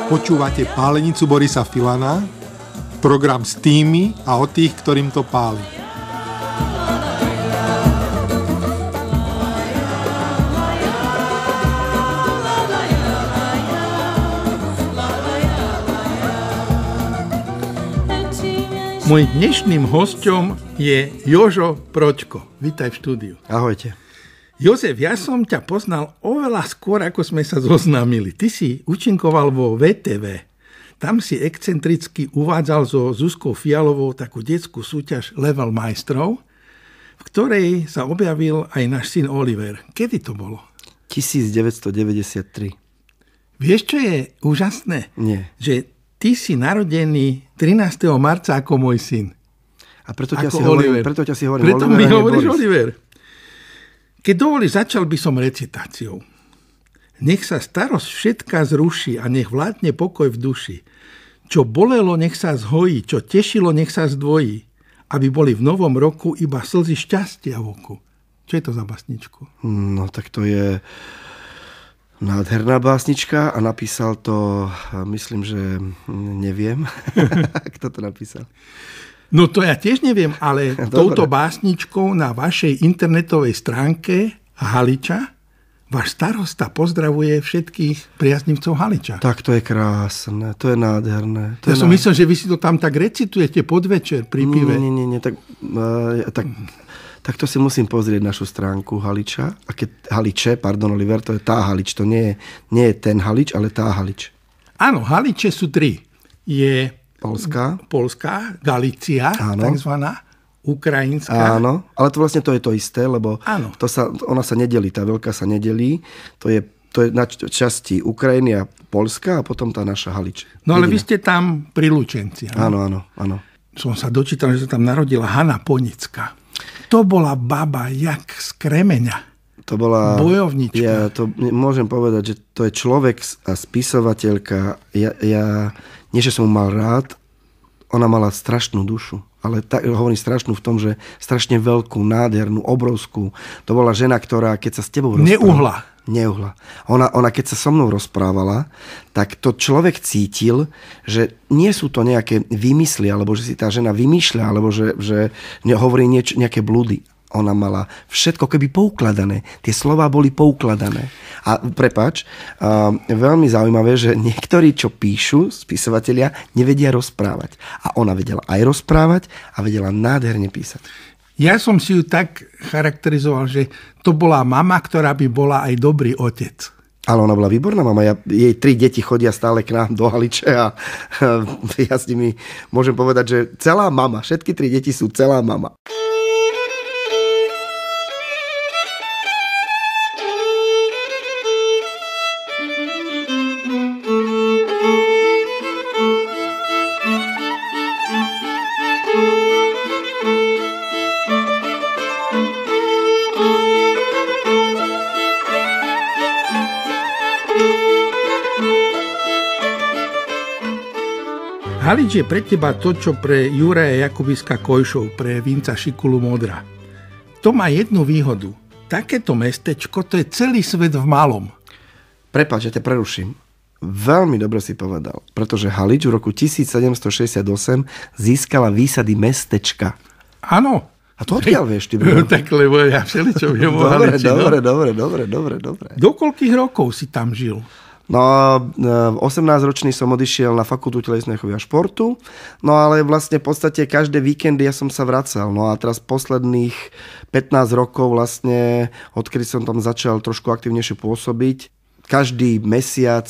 Počúvate Pálenicu Borisa Filana, program s tými a o tých, ktorým to páli. Môj dnešným hosťom je Jožo Pročko. Vítaj v štúdiu. Ahojte. Jozef, ja som ťa poznal oveľa skôr, ako sme sa zoznámili. Ty si účinkoval vo VTV. Tam si excentricky uvádzal so Zuzkou Fialovou takú detskú súťaž Level majstrov, v ktorej sa objavil aj náš syn Oliver. Kedy to bolo? 1993. Vieš, čo je úžasné? Nie. Že ty si narodený 13. marca ako môj syn. A preto ťa si hovorím Oliver. Preto mi hovoríš Oliver. Keď dovolíš, začal by som recitáciou. Nech sa starosť všetká zruší a nech vládne pokoj v duši. Čo bolelo, nech sa zhojí, čo tešilo, nech sa zdvojí. Aby boli v novom roku iba slzy šťastia v oku. Čo je to za básničku? No tak to je nádherná básnička a napísal to, myslím, že neviem, kto to napísal. No to ja tiež neviem, ale touto básničkou na vašej internetovej stránke Haliča váš starosta pozdravuje všetkých priaznivcov Haliča. Tak to je krásne, to je nádherné. Ja som myslel, že vy si to tam tak recitujete podvečer pri pive. Nie, tak to si musím pozrieť našu stránku Haliča. Oliver, to je tá Halič, to nie je ten Halič, ale tá Halič. Áno, Haliče sú tri. Je Polská, Galícia, takzvaná, ukrajinská. Áno, ale to vlastne to je to isté, lebo ona sa nedelí, tá veľká sa nedelí. To je na časti Ukrajiny a Polska a potom tá naša Halič. No ale vy ste tam pri Lučenci. Áno. Som sa dočítal, že sa tam narodila Hana Ponická. To bola baba jak z kremeňa. To bola bojovnička. Ja to môžem povedať, že to je človek a spisovateľka. Ja nie, že som mal rád, ona mala strašnú dušu. Ale hovorím strašnú v tom, že strašne veľkú, nádhernú, obrovskú. To bola žena, ktorá keď sa s tebou rozprávala... Neuhla. Ona keď sa so mnou rozprávala, tak to človek cítil, že nie sú to nejaké vymysly, alebo že si tá žena vymýšľa, alebo že hovorí nejaké blúdy. Ona mala všetko keby poukladané. Tie slová boli poukladané. A prepáč, veľmi zaujímavé, že niektorí, čo píšu, spisovatelia, nevedia rozprávať. A ona vedela aj rozprávať a vedela nádherne písať. Ja som si ju tak charakterizoval, že to bola mama, ktorá by bola aj dobrý otec. Ale ona bola výborná mama. Jej 3 deti chodia stále k nám do Haliče a ja s nimi môžem povedať, že celá mama, všetky 3 deti sú celá mama. Halič je pre teba to, čo pre Juraja Jakubiska Kojšov, pre Vinca Šikulu Modra. To má jednu výhodu. Takéto mestečko, to je celý svet v malom. Prepáč, ja ťa preruším. Veľmi dobre si povedal, pretože Halič v roku 1768 získala výsady mestečka. Áno. A to odkiaľ vieš, ty? Tak, lebo ja všeličo viem o Haliči. Dobre. Do koľkých rokov si tam žil? No, 18-ročný som odišiel na fakultu telesnej výchovy a športu, no ale vlastne v podstate každé víkendy ja som sa vracal. No a teraz posledných 15 rokov vlastne, odkedy som tam začal trošku aktivnejšie pôsobiť, každý mesiac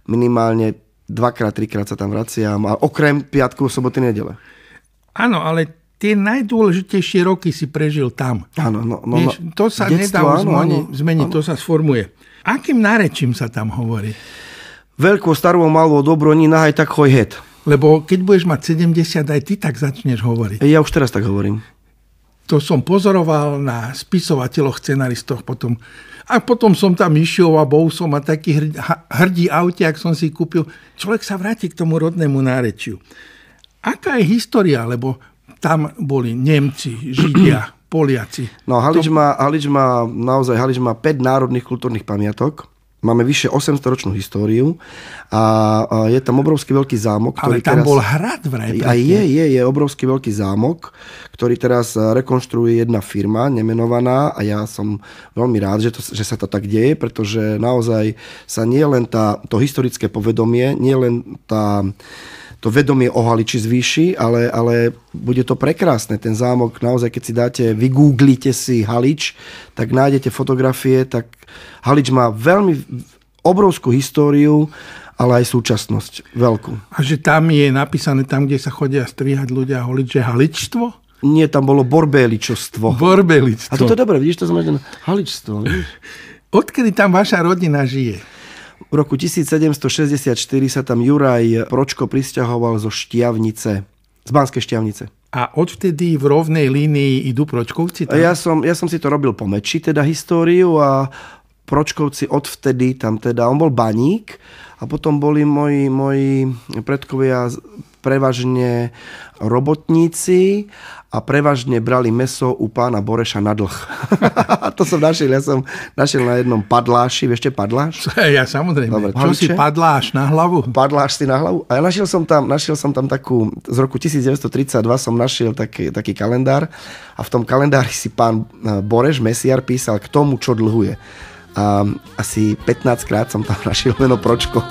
minimálne 2-3 sa tam vraciam, a okrem piatku, soboty, nedele. Áno, ale tie najdôležitejšie roky si prežil tam. Áno. Vieš, to sa nedá zmeniť, to sa sformuje. Akým nárečím sa tam hovorí? Veľkou, starou, malou, dobrou, ní nahaj tak choj het. Lebo keď budeš mať 70, aj ty tak začneš hovoriť. Ja už teraz tak hovorím. To som pozoroval na spisovateľoch, scenaristoch potom. A potom som tam išiel a bol som a taký hrdý autiak som si kúpil. Človek sa vráti k tomu rodnému nárečiu. Aká je história? Lebo tam boli Nemci, Židia, Poliaci. No, Halič má 5 národných kultúrnych pamiatok. Máme vyše 800-ročnú históriu a je tam obrovský veľký zámok. Ale tam bol hrad vraj. A je obrovský veľký zámok, ktorý teraz rekonštruuje jedna firma nemenovaná a ja som veľmi rád, že sa to tak deje, pretože naozaj sa nie len to historické povedomie, nie len to vedomie o Haliči zvýši, ale bude to prekrásne. Ten zámok, naozaj, keď si vygooglite si Halič, tak nájdete fotografie, tak Halič má veľmi obrovskú históriu, ale aj súčasnosť veľkú. A že tam je napísané, tam, kde sa chodia strihať ľudia Halič, že Haličstvo? Nie, tam bolo borbeličostvo. Borbeličstvo. A toto je dobré, vidíš, to znamená Haličstvo. Vidíš? Odkedy tam vaša rodina žije? V roku 1764 sa tam Juraj Pročko prisťahoval zo Štiavnice, z Banskej Štiavnice. A odvtedy v rovnej línii idú Pročkovci tam? Ja som si to robil po meči, teda históriu, a Pročkovci odvtedy tam teda, on bol baník a potom boli moji predkovia prevažne robotníci a prevažne brali mäso u pána Boreša na dlh. To som našiel, ja som našiel na jednom padláši, vieš čo padláš? Ja samozrejme. Dobre, čo si padláš na hlavu? Padláš si na hlavu. A ja našiel som tam takú, z roku 1932 som našiel taký kalendár a v tom kalendári si pán Boreš, mesiar, písal k tomu, čo dlhuje. A asi 15 krát som tam našiel meno Pročko.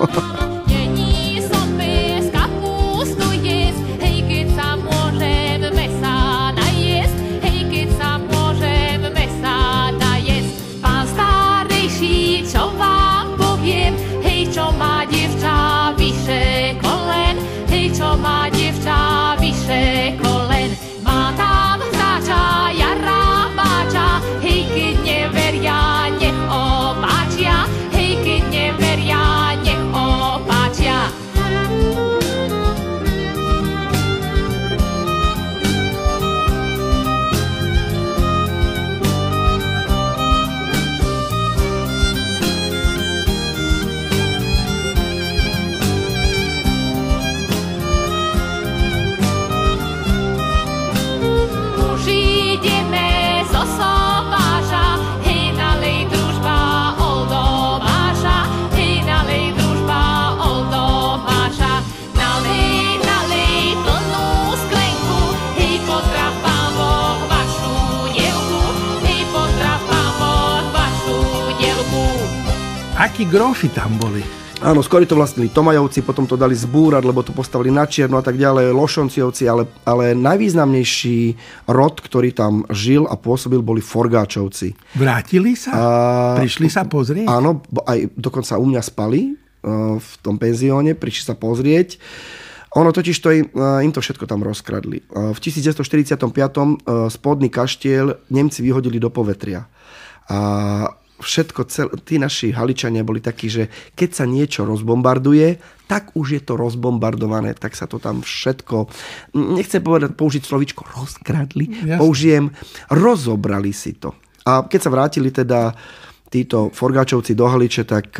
Akí grófi tam boli? Áno, skôr to vlastnili Tomajovci, potom to dali zbúrať, lebo to postavili na čierno a tak ďalej, Lošonciovci, ale najvýznamnejší rod, ktorý tam žil a pôsobil, boli Forgáčovci. Vrátili sa? Prišli sa pozrieť? Áno, aj dokonca u mňa spali v tom penzióne, prišli sa pozrieť. Ono totiž im to všetko tam rozkradli. V 1945. spodný kaštiel Nemci vyhodili do povetria. A tí naši Haličania boli takí, že keď sa niečo rozbombarduje, tak už je to rozbombardované, tak sa to tam všetko, nechcem použiť slovíčko rozkradli, použijem, rozobrali si to. A keď sa vrátili teda títo Forgáčovci do Haliče, tak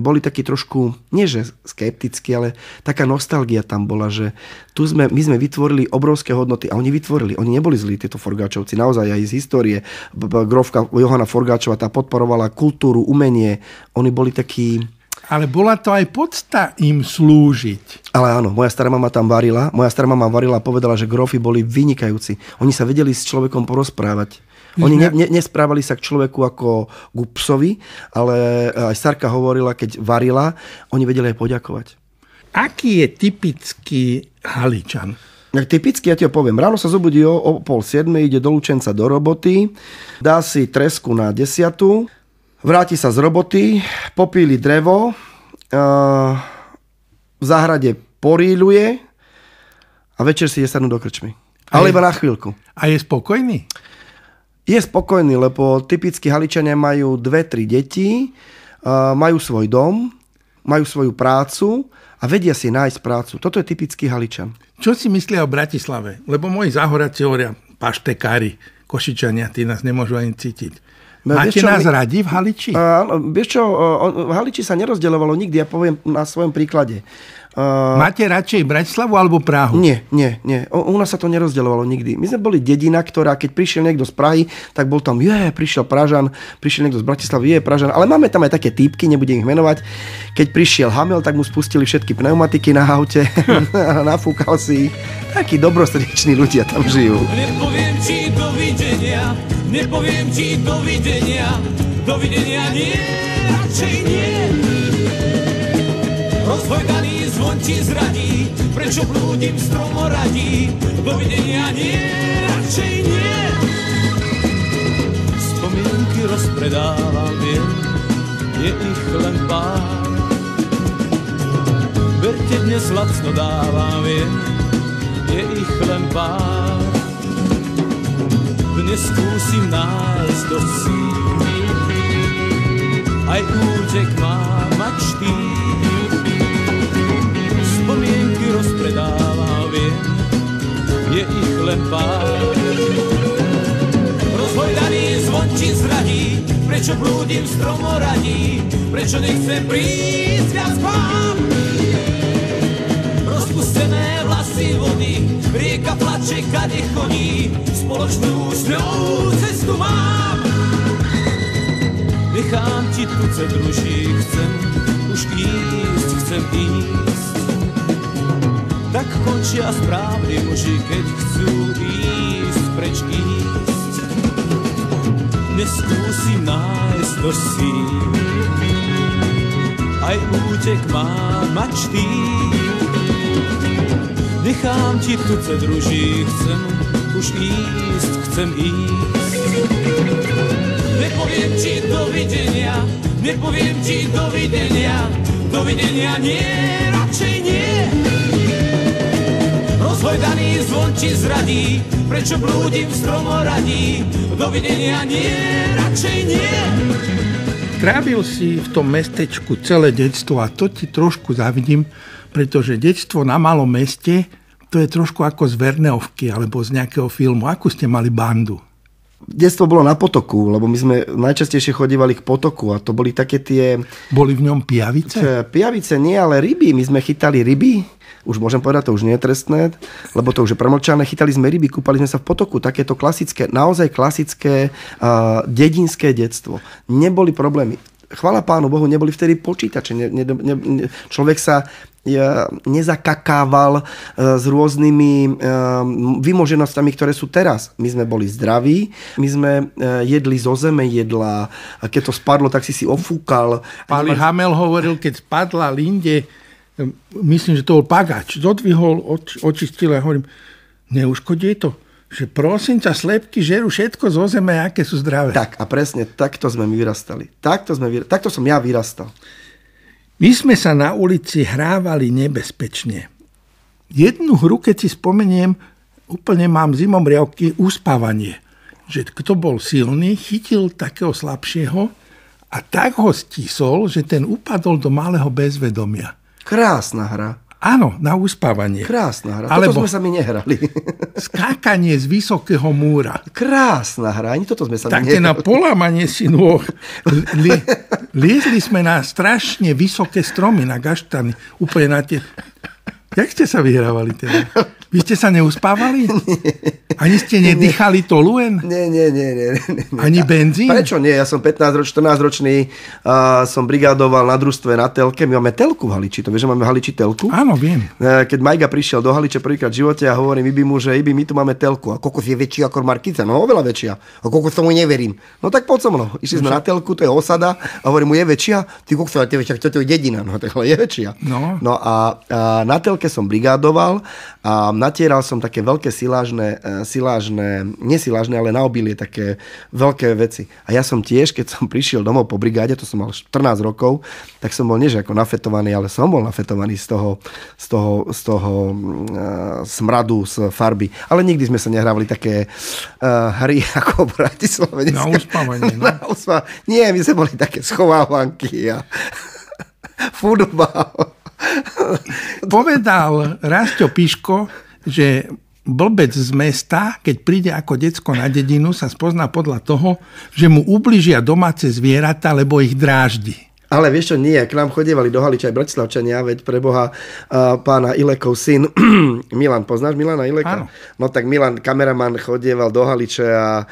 boli takí trošku, nie že skeptickí, ale taká nostalgia tam bola, že my sme vytvorili obrovské hodnoty a oni neboli zlí, títo Forgáčovci, naozaj aj z histórie. Grófka Johana Forgáčova, tá podporovala kultúru, umenie, oni boli takí... Ale bola to aj podsta im slúžiť. Ale áno, moja stará mama tam varila. A povedala, že grófi boli vynikajúci. Oni sa vedeli s človekom porozprávať. Oni nesprávali sa k človeku ako k psovi, ale aj Sarka hovorila, keď varila, oni vedeli aj poďakovať. Aký je typický Haličan? Typicky, ja ti ho poviem. Ráno sa zobudí o 6:30, ide do Lučenca do roboty, dá si tresku na 10, vráti sa z roboty, popíli drevo, v záhrade poríľuje a večer si ide sadnúť do krčmy. Ale iba na chvíľku. A je spokojný? Je spokojný, lebo typicky Haličania majú 2-3 deti, majú svoj dom, majú svoju prácu a vedia si nájsť prácu. Toto je typický Haličan. Čo si myslia o Bratislave? Lebo moji záhoráci hovoria paštekári, Košičania, tí nás nemôžu ani cítiť. Máte nás radi v Haliči? Vieš čo, v Haliči sa nerozdeľovalo nikdy, ja poviem na svojom príklade. Máte radšej Bratislavu alebo Prahu? Nie. U nás sa to nerozdeľovalo nikdy. My sme boli dedina, ktorá, keď prišiel niekto z Prahy, tak bol tam, prišiel Pražan, prišiel niekto z Bratislavy, Pražan, ale máme tam aj také týpky, nebudem ich menovať. Keď prišiel Hamel, tak mu spustili všetky pneumatiky na aute, nafúkal si. Takí dobrosrdeční ľudia tam žijú. Nepoviem ti dovidenia nie, radšej nie. Rozhojdaný zvon ti zradí, prečo blúdim stromoradí. Dovidenia nie, radšej nie. Spomienky rozpredávam, viem, je ich len pár. Verte, dnes lacno dávam, viem, je ich len pár. Dnes skúsim nájsť do síl, aj útek mám mať štýl. Spomienky rozpredávam, viem, je ich len pár. Rozhojdaný zvon ti zradí, prečo blúdim stromoradí, prečo nechcem prísť viac k vám. Rozpustené vlasy vody, rieka plače, kade chodí, spoločnú s ňou cestu mám. Nechám ti tuce druží, chcem už chcem ísť. Tak končia správni muži, keď chcú ísť, preč ísť. Neskúsim nájsť do síl, aj útek mám mať štýl. Nechám ti tuce druží, chcem už ísť, chcem ísť. Nepoviem ti dovidenia nie, radšej nie. Rozhojdaný zvon ti zradí, prečo blúdim v stromoradí. Dovidenia nie, radšej nie. Trávil si v tom mestečku celé detstvo a to ti trošku zavidím, pretože detstvo na malom meste, to je trošku ako z Verneovky alebo z nejakého filmu. Akú ste mali bandu? Detstvo bolo na potoku, lebo my sme najčastejšie chodívali k potoku a to boli také tie... Boli v ňom pijavice? Pijavice nie, ale ryby. My sme chytali ryby. Už môžem povedať, to už nie je trestné, lebo to už je premlčané. Chytali sme ryby, kúpali sme sa v potoku. Takéto klasické, naozaj klasické dedinské detstvo. Neboli problémy. Chvála Pánu Bohu, neboli vtedy počítače. Človek sa nezakakával s rôznymi vymoženostami, ktoré sú teraz. My sme boli zdraví, my sme jedli zo zeme jedla, a keď to spadlo, tak si ofúkal. Páli Hamel hovoril, keď spadla Linde, myslím, že to bol pagač, zodvihol, očistil a hovorím, neuškodí to? Že prosím ťa, slepky žerú všetko zo zeme, aké sú zdravé. Tak a presne, takto sme my vyrastali. Takto som ja vyrastal. My sme sa na ulici hrávali nebezpečne. Jednu hru, keď si spomeniem, úplne mám zimom riavky, uspávanie. Že kto bol silný, chytil takého slabšieho a tak ho stisol, že ten upadol do malého bezvedomia. Krásna hra. Áno, na uspávanie. Krásna hra. Alebo toto sme sa my nehrali. Skákanie z vysokého múra. Krásna hra. Ani toto sme sa my nehrali. Tak na polámanie si nôh. Liezli sme na strašne vysoké stromy, na gaštany. Úplne na tie... Jak ste sa vyhrávali teda? Vy ste sa neuspávali? Ani ste nedýchali toluen? Nie. Ani benzín? Prečo nie? Ja som 14-ročný, som brigádoval na družstve na telke. My máme telku v Haliči. To vieš, že máme v Haliči telku? Áno, viem. Keď Majga prišiel do Haliče prvýkrát v živote a hovorí Ibi mu, že Ibi, my tu máme telku. A kokos je väčší ako Markica? No oveľa väčšia. A kokos tomu neverím. No tak poď so mnou. Išli sme na telku, to je osada. A hovorím mu, je väčšia? Ty kokos, to je dedina. No tak je väčšia. No a na telke som brigádoval a natieral som také veľké nesilážne, ale na obilie také veľké veci. A ja som tiež, keď som prišiel domov po brigáde, to som mal 14 rokov, tak som bol nie že ako nafetovaný, ale som bol nafetovaný z toho smradu, z farby. Ale nikdy sme sa nehrávali také hry ako v Bratislave. Na uspávanie, no. Nie, my sme boli také schovávanky a futbal. Povedal Rasťo Piško, že blbec z mesta, keď príde ako decko na dedinu, sa spozná podľa toho, že mu ubližia domáce zvieratá, lebo ich dráždi. Ale vieš čo, nie, k nám chodievali do Haliča aj Bratislavčania, veď pre Boha pána Ilekov syn, Milan, poznáš Milana Ileka? Áno. No tak Milan, kameraman, chodieval do Haliče a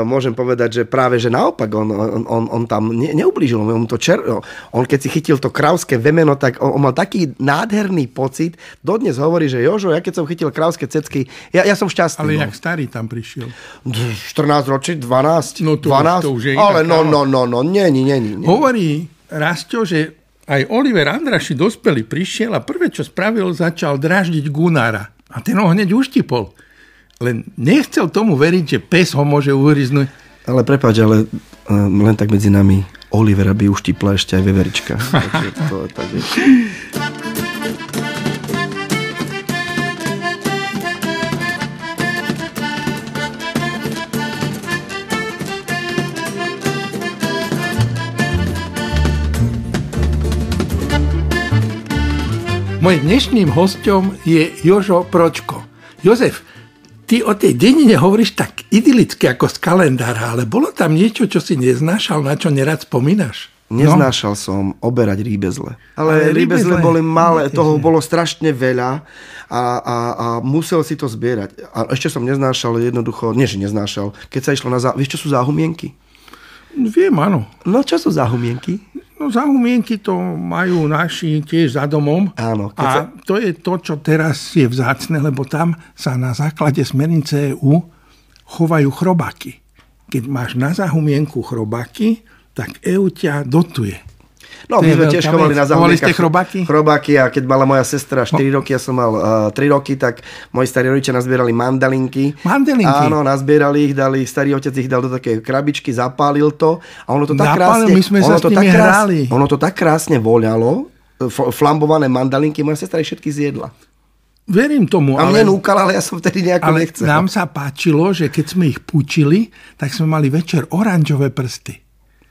môžem povedať, že práve, že naopak on tam neublížil, on keď si chytil to krauské vemeno, tak on mal taký nádherný pocit, dodnes hovorí, že Jožo, ja keď som chytil krauské cecky, ja som šťastný. Ale jak starý tam prišiel? 14 ročí, 12? No to, 12? To už je ale inak, nie. Hovorí Rastio, že aj Oliver Andraši dospelý prišiel a prvé, čo spravil, začal dráždiť Gunára. A ten ho hneď uštipol. Len nechcel tomu veriť, že pes ho môže uhryznúť. Ale prepáč, ale len tak medzi nami Olivera by uštipla ešte aj veverička. Takže to je tak, vieš. Mojím dnešným hosťom je Jožo Pročko. Jozef, ty o tej denine hovoríš tak idylicky ako z kalendára, ale bolo tam niečo, čo si neznášal, na čo nerad spomínaš? Neznášal som oberať rýbezle. Ale rýbezle boli malé, toho bolo strašne veľa a musel si to zbierať. A ešte som neznášal jednoducho, neznášal, keď sa išlo na vieš, čo sú záhumienky? Viem, áno. No, čo sú záhumienky? No záhumienky to majú naši tiež za domom. Áno. A to je to, čo teraz je vzácne, lebo tam sa na základe smernice EU chovajú chrobáky. Keď máš na záhumienku chrobáky, tak EU ťa dotuje. No, my sme tiež chovali na záhumienkach chrobáky a keď mala moja sestra 4 roky, ja som mal 3 roky, tak moji starí rodičia nazbierali mandalinky. Mandalinky? Áno, nazbierali ich, starý otec ich dal do také krabičky, zapálil to a ono to tak krásne... My sme sa s nimi hrali. Ono to tak krásne voľalo, flambované mandalinky, moja sestra ich všetky zjedla. Verím tomu, ale... A mne núkala, ale ja som vtedy nejako nechcel. Ale nám sa páčilo, že keď sme ich púčili, tak sme mali večer oranžové prsty.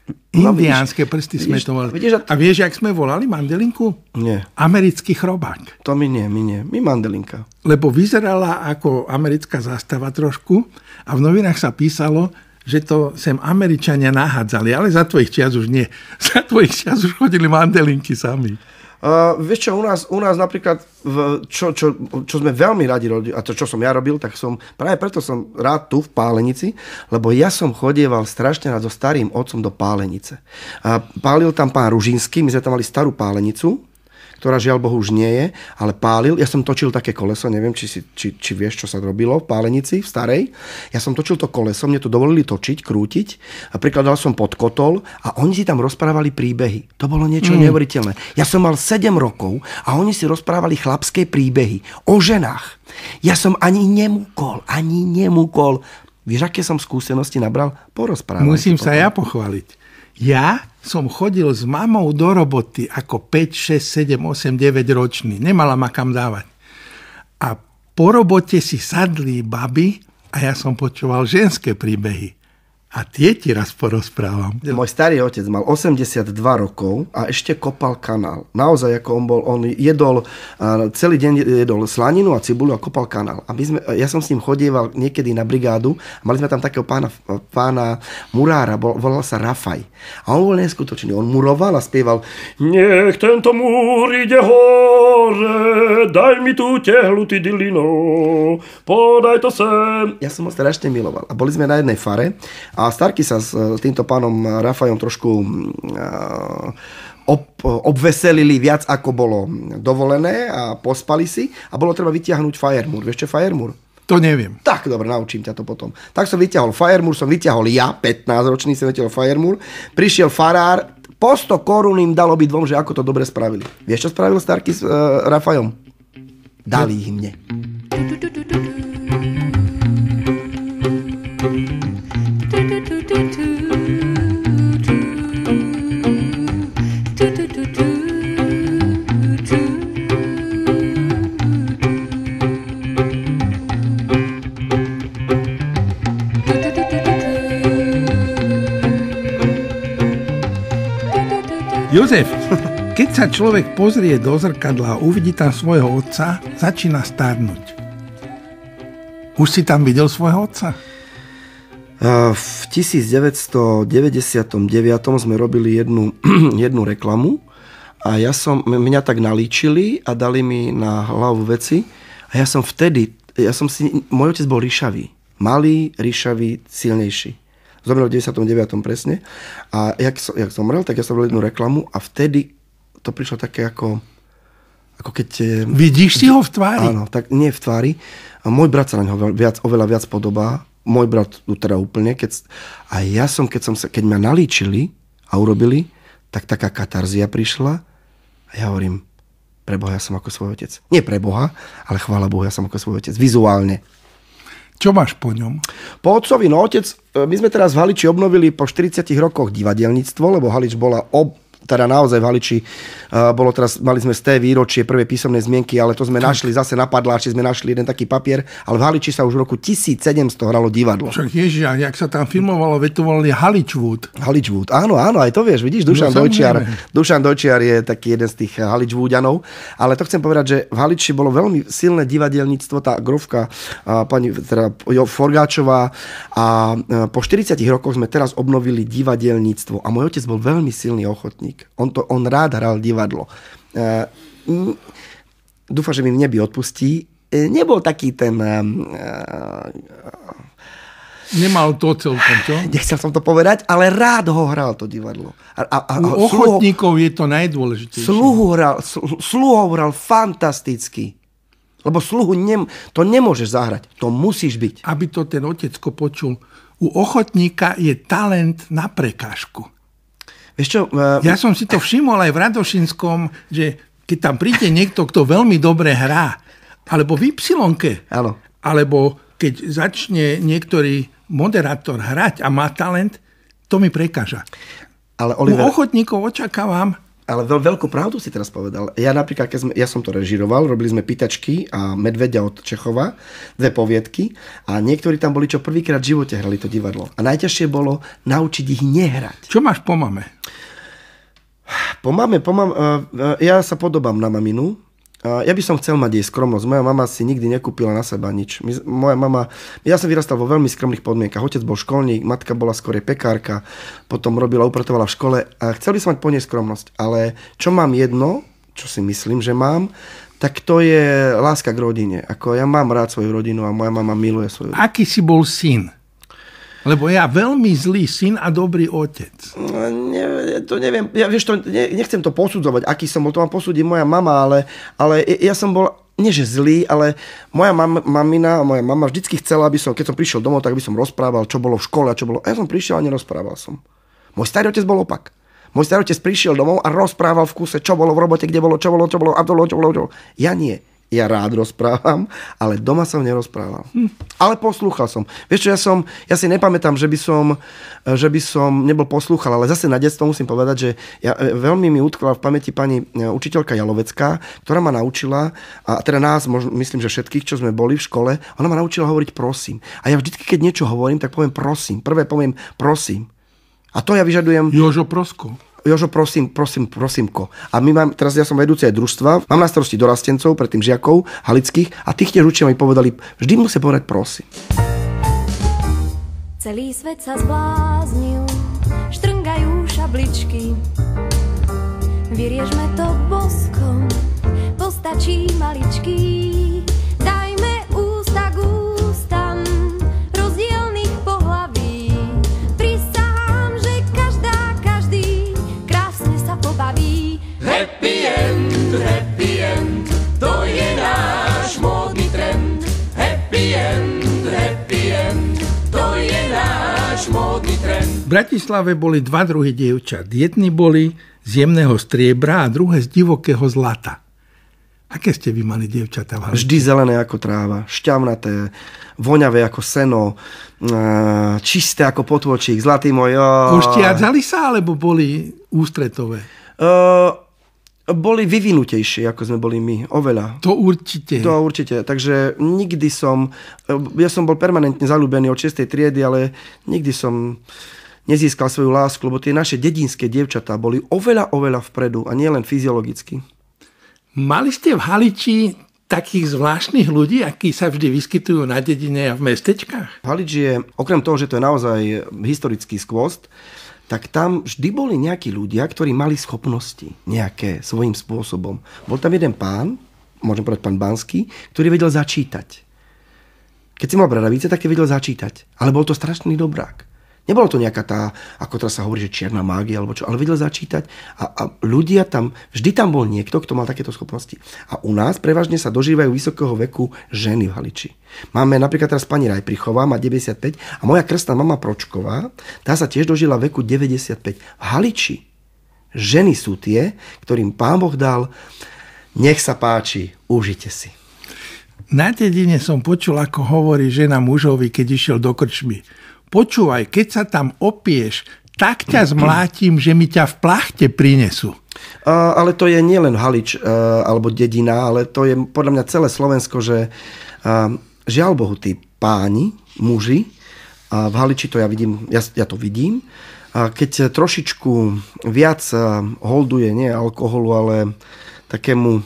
Indiánske prsty sme to volali. A vieš, jak sme volali mandelinku? Nie. Americký chrobák. To my nie. My mandelinka. Lebo vyzerala ako americká zástava trošku a v novinách sa písalo, že to sem Američania nahádzali, ale za tvojich čias už nie. Za tvojich čias už chodili mandelinky sami. Vieš čo, u nás napríklad, čo sme veľmi radi robili, a to, čo som ja robil, tak práve preto som rád tu v Pálenici, lebo ja som chodieval strašne rád so starým otcom do Pálenice. Pálil tam pán Ružinský, my sme tam mali starú Pálenicu, ktorá žiaľ Bohu už nie je, ale pálil. Ja som točil také koleso, neviem, či vieš, čo sa robilo v Pálenici, v starej. Ja som točil to koleso, mne to dovolili točiť, krútiť a prikladal som pod kotol a oni si tam rozprávali príbehy. To bolo niečo neuveriteľné. Ja som mal 7 rokov a oni si rozprávali chlapské príbehy o ženách. Ja som ani nemúkol. Vieš, aké som skúsenosti nabral? Porozprávať. Musím sa ja pochváliť. Ja som chodil s mamou do roboty ako 5, 6, 7, 8, 9 ročný. Nemala ma kam dávať. A po robote si sadli baby a ja som počúval ženské príbehy. A tie ti raz porozprávam. Môj starý otec mal 82 rokov a ešte kopal kanál. Naozaj, ako on jedol, celý deň jedol slaninu a cibuľu a kopal kanál. A ja som s ním chodieval niekedy na brigádu a mali sme tam takého pána murára, volal sa Rafaj. A on bol neskutočný. On muroval a spieval: Nech tento múr ide hore, daj mi tú tehlu, ty dilino, podaj to sem. Ja som ho strašne miloval. A boli sme na jednej fare. A Starky sa s týmto pánom Rafajom trošku obveselili viac, ako bolo dovolené a pospali si a bolo treba vytiahnuť Firemúr. Vieš čo je Firemúr? To neviem. Tak, dobre, naučím ťa to potom. Tak som vyťahol Firemúr, som vyťahol ja, 15-ročný som vyťahol Firemúr. Prišiel farár, po 100 korún im dal obidvom, že ako to dobre spravili. Vieš, čo spravil Starky s Rafajom? Dali ich mne. Jozef, keď sa človek pozrie do zrkadla a uvidí tam svojho otca, začína starnúť. Už si tam videl svojho otca? V 1999 sme robili jednu reklamu a mňa tak nalíčili a dali mi na hlavu veci a môj otec bol ríšavý. Malý, ríšavý, silnejší. Zomrel v 99. presne. A jak zomrel, tak ja som robil jednu reklamu a vtedy to prišlo také ako keď... Vidíš si ho v tvári? Áno, tak nie v tvári. A môj brat sa na ňo oveľa viac podobá. Môj brat teda úplne. Keď ma nalíčili a urobili, tak taká katarzia prišla a ja hovorím, pre Boha, ja som ako svoj otec. Nie pre Boha, ale chvála Bohu, ja som ako svoj otec. Vizuálne. Čo máš po ňom? Po otcovi, otec, my sme teraz v Haliči obnovili po 40 rokoch divadelníctvo, lebo Halič bola teda naozaj v Haliči mali sme z té výročie prvé písomné zmienky, ale to sme našli zase na padláči, sme našli jeden taký papier, ale v Haliči sa už v roku 1700 hralo divadlo. Však ježiš, jak sa tam filmovalo, to volali Haličwood. Haličwood, áno, aj to vieš, vidíš, Dušan Dojčiar je taký jeden z tých Haličwoodianov, ale to chcem povedať, že v Haliči bolo veľmi silné divadelníctvo, tá Grovka, pani teda Forgáčová a po 40 rokoch sme teraz obnovili divadelníctvo a môj otec bol veľmi silný ochotník. On rád hral divadlo. Dúfam, že mi v nebi odpustí. Nebol taký ten... Nemal to celkom, čo? Nechcel som to povedať, ale rád ho hral to divadlo. U ochotníkov je to najdôležitejšie. Sluhou hral fantasticky. Lebo sluhu to nemôžeš zahrať. To musíš byť. Aby to ten otecko počul. U ochotníka je talent na prekážku. Čo, ja som si to všimol aj v Radošinskom, že keď tam príde niekto, kto veľmi dobre hrá, alebo v Y-ke, alebo keď začne niektorý moderátor hrať a má talent, to mi prekáža. Ale Oliver, u ochotníkov očakávam. Ale veľkú pravdu si teraz povedal. Ja napríklad, ja som to režiroval, robili sme Pýtačky a Medveďa od Čechova, 2 poviedky a niektorí tam boli, čo prvýkrát v živote hrali to divadlo. A najťažšie bolo naučiť ich nehrať. Čo máš po mame? Po mame, ja sa podobám na maminu. Ja by som chcel mať jej skromnosť. Moja mama si nikdy nekúpila na seba nič. Ja som vyrastal vo veľmi skromných podmienkach. Otec bol školník, matka bola skôr pekárka, potom upratovala v škole a chcel by som mať po nej skromnosť. Ale čo mám jedno, čo si myslím, že mám, tak to je láska k rodine. Ja mám rád svoju rodinu a moja mama miluje svoju rodinu. Aký si bol syn? Lebo ja veľmi zlý syn a dobrý otec. To neviem, nechcem to posudzovať, aký som bol, to mám posúdiť moja mama, ale ja som bol, nie že zlý, ale moja moja mama vždycky chcela, aby som, keď som prišiel domov, tak by som rozprával, čo bolo v škole a čo bolo. A ja som prišiel a nerozprával som. Môj starý otec bol opak. Môj starý otec prišiel domov a rozprával v kuse, čo bolo v robote, kde bolo, čo bolo, a to bolo. Ja nie. Ja rád rozprávam, ale doma som nerozprával. Ale poslúchal som. Vieš čo, ja si nepamätám, že by som nebol poslúchal, ale zase na detstvo musím povedať, že veľmi mi utkvala v pamäti pani učiteľka Jalovecká, ktorá ma naučila, a teda nás, myslím, že všetkých, čo sme boli v škole, ona ma naučila hovoriť prosím. A ja vždycky, keď niečo hovorím, tak poviem prosím. Prvé poviem prosím. A to ja vyžadujem... Jožo, prosímko. A teraz ja som vedúci aj družstva, mám na starosti dorastencov, predtým žiakov, halických, a tých tiež učia mi povedali, vždy musí povedať prosím. Celý svet sa zbláznil, štrngajú šabličky. Vyriežme to boskom, postačí maličký. Dajme ústa k ústam rozdielnych pohlaví. Prisahám, že každý krásne sa pobaví. Happy end, to je náš módny trend. Happy end, to je náš módny trend. V Bratislave boli 2 druhy dievčat. Jedni boli z jemného striebra a druhé z divokého zlata. Aké ste vy mali dievčatá v Haliči? Vždy zelené ako tráva, šťavnaté, voňavé ako seno, čisté ako potôčik, zlatý môj. Uštiadzali sa, alebo boli ústretové? Boli vyvinutejšie, ako sme boli my. Oveľa. To určite. Takže nikdy ja som bol permanentne zaľúbený od 6. triedy, ale nikdy som nezískal svoju lásku, lebo tie naše dedinské dievčatá boli oveľa vpredu a nie len fyziologicky. Mali ste v Haliči takých zvláštnych ľudí, akí sa vždy vyskytujú na dedine a v mestečkách? Halič je, okrem toho, že to je naozaj historický skvost, tak tam vždy boli nejakí ľudia, ktorí mali schopnosti nejaké svojím spôsobom. Bol tam jeden pán, môžem povedať pán Banský, ktorý vedel začítať. Keď si mal bradavice, tak ty vedel začítať. Ale bol to strašný dobrák. Nebolo to nejaká tá, ako teraz sa hovorí, že čierna mágia, alebo čo, ale vedel začítať. A ľudia tam, vždy tam bol niekto, kto mal takéto schopnosti. A u nás prevažne sa dožívajú vysokého veku ženy v Haliči. Máme napríklad teraz pani Rajprichová, má 95, a moja krstná mama Pročková, tá sa tiež dožila veku 95. V Haliči ženy sú tie, ktorým Pán Boh dal, nech sa páči, užite si. Na dedine som počul, ako hovorí žena mužovi, keď išiel do krčmy. Počúvaj, keď sa tam opieš, tak ťa zmlátim, že mi ťa v plachte prinesú. Ale to je nielen Halič alebo dedina, ale to je podľa mňa celé Slovensko, že žiaľ Bohu, tí páni, muži, a v Haliči to ja vidím, ja to vidím, keď trošičku viac holduje, nie alkoholu, ale takému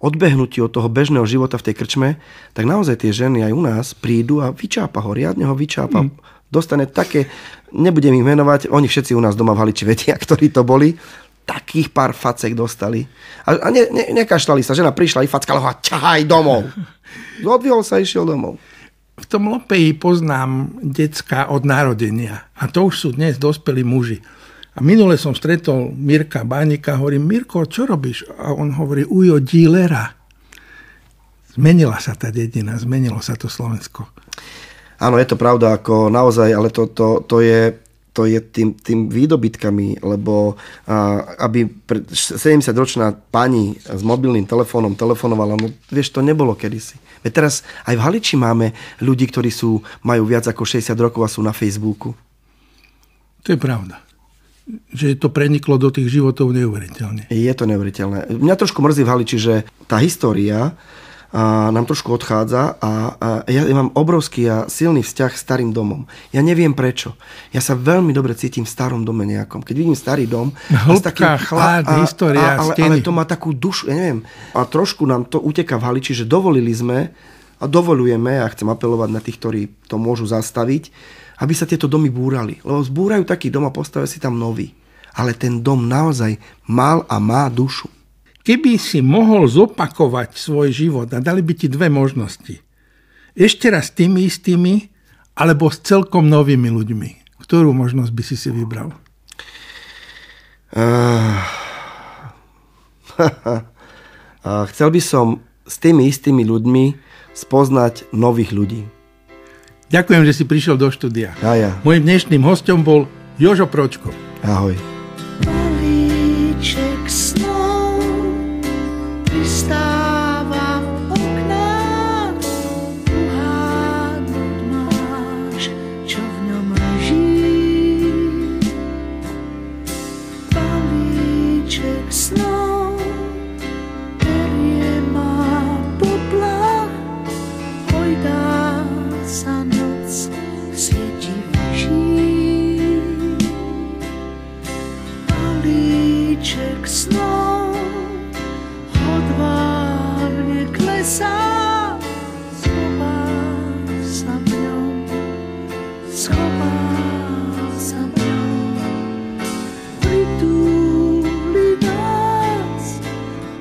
odbehnutiu od toho bežného života v tej krčme, tak naozaj tie ženy aj u nás prídu a vyčápa ho, riadne ho vyčápa. Dostane také, nebudem ich menovať, oni všetci u nás doma v Haliči vedia, ktorí to boli, takých pár facek dostali. A nekašľali sa, žena prišla, i fackala ho a ťahaj domov. Odvihol sa, išiel domov. V tom Lopeji poznám decka od narodenia a to už sú dnes dospelí muži. A minule som stretol Mirka Bánika, hovorím, Mirko, čo robíš? A on hovorí, ujo, dílera. Zmenila sa tá dedina, zmenilo sa to Slovensko. Áno, je to pravda, ako naozaj, ale to je tým výdobytkami, lebo aby 70-ročná pani s mobilným telefónom telefonovala, no vieš, to nebolo kedysi. Veď teraz aj v Haliči máme ľudí, ktorí majú viac ako 60 rokov a sú na Facebooku. To je pravda. Že to preniklo do tých životov neuveriteľne. Je to neuveriteľné. Mňa trošku mrzí v Haliči, že tá história nám trošku odchádza a ja mám obrovský a silný vzťah s starým domom. Ja neviem prečo. Ja sa veľmi dobre cítim v starom dome nejakom. Keď vidím starý dom... Hĺbka, chlad, história, steny. Ale to má takú dušu, ja neviem. A trošku nám to uteká v Haliči, že dovolili sme a dovolujeme, a chcem apelovať na tých, ktorí to môžu zastaviť, aby sa tieto domy búrali. Lebo zbúrajú taký dom a postavia si tam nový. Ale ten dom naozaj mal a má dušu. Keby si mohol zopakovať svoj život a dali by ti dve možnosti. Ešte raz tými istými, alebo s celkom novými ľuďmi. Ktorú možnosť by si vybral? Chcel by som s tými istými ľuďmi spoznať nových ľudí. Ďakujem, že si prišiel do štúdia. A ja. Mojím dnešným hosťom bol Jožo Pročko. Ahoj. Balíček snov pristáva v oknách, uhádnuť máš, čo v ňom leží. Balíček snov berie ma poplach, hojdá sa noc v sieti veží. Balíček snov odvážne klesá, schová sa v ňom, schová sa v ňom. Pritúli nás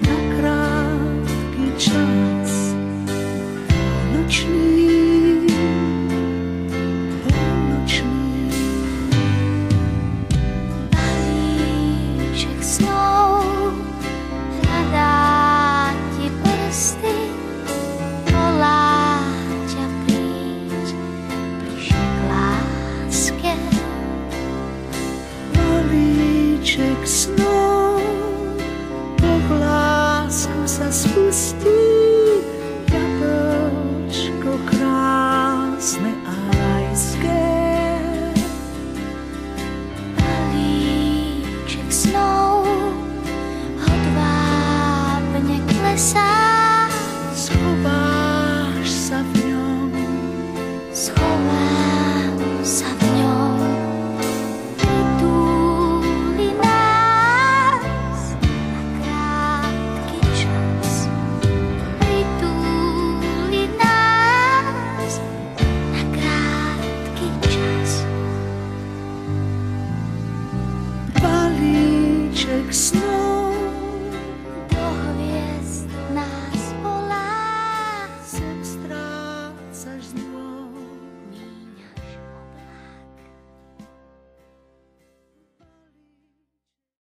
na krátky čas, nočný, polnočný. Balíček snov hľadá ti prsty, volá ťa príď bližšie k láske. Balíček snov